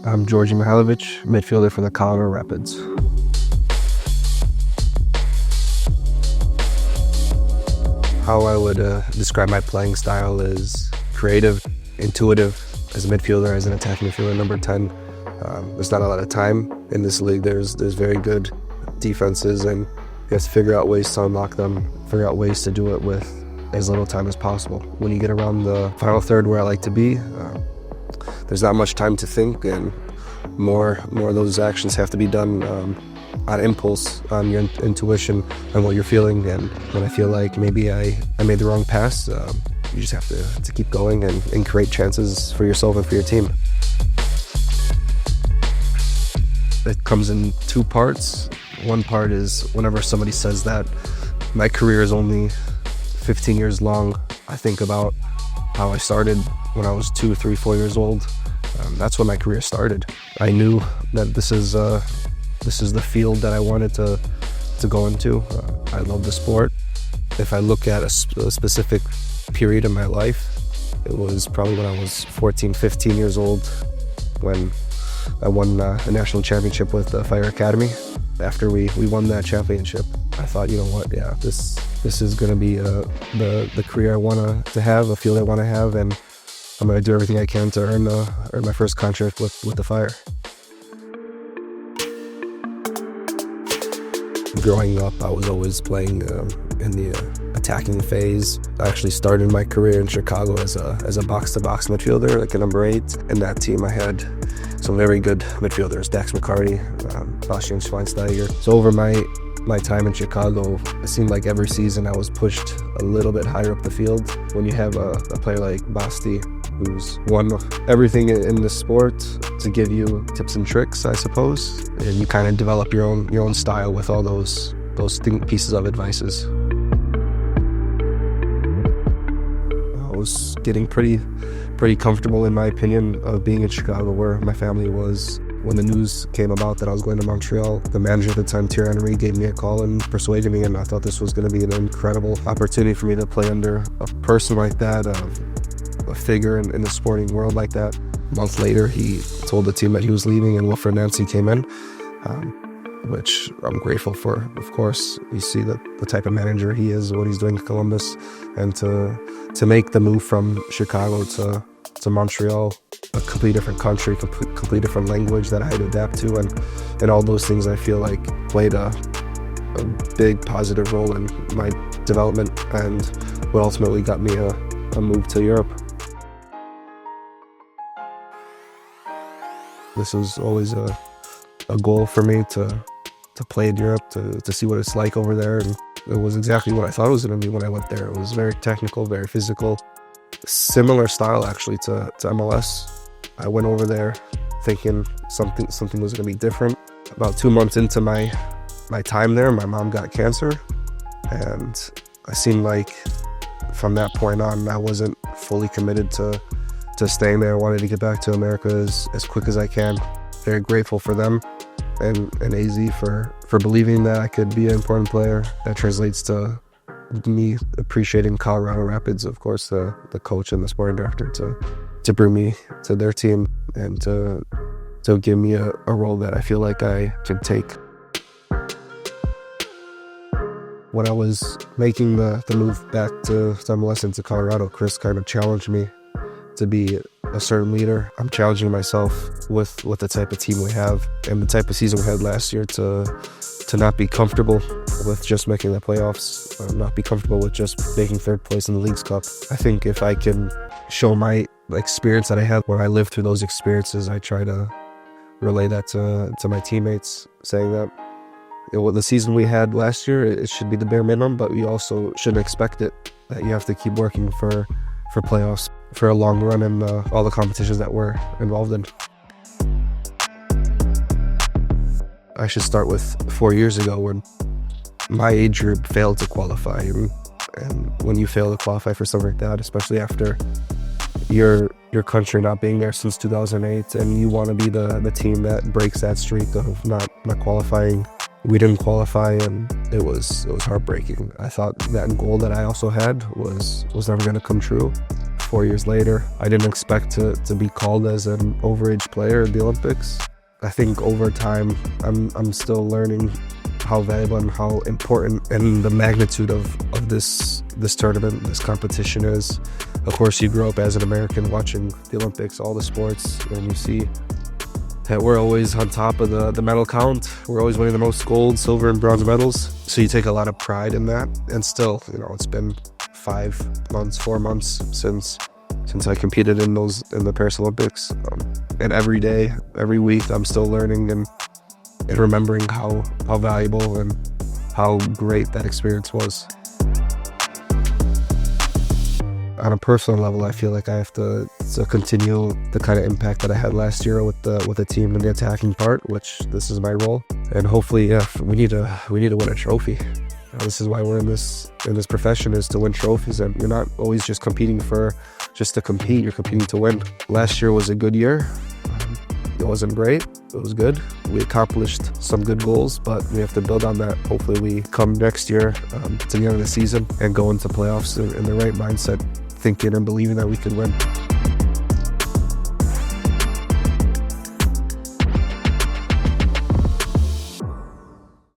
I'm Djordje Mihailovic, midfielder for the Colorado Rapids. How I would describe my playing style is creative, intuitive. As a midfielder, as an attacking midfielder, number 10, there's not a lot of time in this league. There's very good defenses, and you have to figure out ways to unlock them, figure out ways to do it with as little time as possible. When you get around the final third, where I like to be, there's not much time to think, and more of those actions have to be done on impulse, on your intuition, and what you're feeling. And when I feel like maybe I made the wrong pass, you just have to keep going and create chances for yourself and for your team. It comes in two parts. One part is whenever somebody says that my career is only 15 years long, I think about how I started when I was 2, 3, 4 years old. That's when my career started. I knew that this is the field that I wanted to go into. I love the sport. If I look at a specific period in my life, it was probably when I was 14, 15 years old, when I won a national championship with the Fire Academy. After we won that championship, I thought, you know what, yeah, this is going to be the career I want to have, a field I want to have, and I'm going to do everything I can to earn my first contract with the Fire. Growing up, I was always playing in the attacking phase. I actually started my career in Chicago as a box-to-box midfielder, like a number 8. In that team, I had some very good midfielders: Dax McCarty, Bastian Schweinsteiger. So over my time in Chicago, it seemed like every season I was pushed a little bit higher up the field. When you have a player like Basti, who's won everything in the sport, to give you tips and tricks, I suppose, and you kind of develop your own style with all those pieces of advices. I was getting pretty comfortable, in my opinion, of being in Chicago, where my family was. When the news came about that I was going to Montreal, the manager at the time, Thierry Henry, gave me a call and persuaded me, and I thought this was going to be an incredible opportunity for me to play under a person like that, a figure in the sporting world like that. A month later, he told the team that he was leaving, and Wilfred Nancy came in, which I'm grateful for. Of course, you see the type of manager he is, what he's doing in Columbus, and to make the move from Chicago to Montreal, a completely different country, completely different language that I had to adapt to, and all those things I feel like played a big positive role in my development, and what ultimately got me a move to Europe. This was always a goal for me to play in Europe, to see what it's like over there, and it was exactly what I thought it was going to be when I went there. It was very technical, very physical. Similar style actually to MLS. I went over there thinking something was going to be different. About 2 months into my time there, my mom got cancer, and I seemed like from that point on I wasn't fully committed to staying there. I wanted to get back to America as quick as I can. Very grateful for them and AZ for believing that I could be an important player. That translates to me appreciating Colorado Rapids, of course, the coach and the sporting director, to bring me to their team and to give me a role that I feel like I can take. When I was making the move back to MLS and to Colorado, Chris kind of challenged me to be a certain leader. I'm challenging myself with the type of team we have and the type of season we had last year to not be comfortable with just making the playoffs, not be comfortable with just making 3rd place in the Leagues Cup. I think if I can show my experience that I had when I lived through those experiences, I try to relay that to my teammates, saying that the season we had last year, it should be the bare minimum, but we also shouldn't expect it, that you have to keep working for playoffs, for a long run in all the competitions that we're involved in. I should start with 4 years ago, when my age group failed to qualify. And when you fail to qualify for something like that, especially after your country not being there since 2008, and you want to be the team that breaks that streak of not qualifying, we didn't qualify, and it was heartbreaking. I thought that goal that I also had was never going to come true. 4 years later. I didn't expect to be called as an overage player at the Olympics. I think over time, I'm still learning how valuable and how important and the magnitude of this tournament, this competition is. Of course, you grow up as an American watching the Olympics, all the sports, and you see that we're always on top of the medal count. We're always winning the most gold, silver, and bronze medals. So you take a lot of pride in that. And still, it's been 4 months since I competed in the Paris Olympics. And every day, every week, I'm still learning and remembering how valuable and how great that experience was. On a personal level, I feel like I have to continue the kind of impact that I had last year with the team in the attacking part, which this is my role. And hopefully, we need to win a trophy. This is why we're in this profession, is to win trophies. And you're not always just competing just to compete. You're competing to win. Last year was a good year. It wasn't great. It was good. We accomplished some good goals, but we have to build on that. Hopefully we come next year to the end of the season and go into playoffs in the right mindset, thinking and believing that we could win.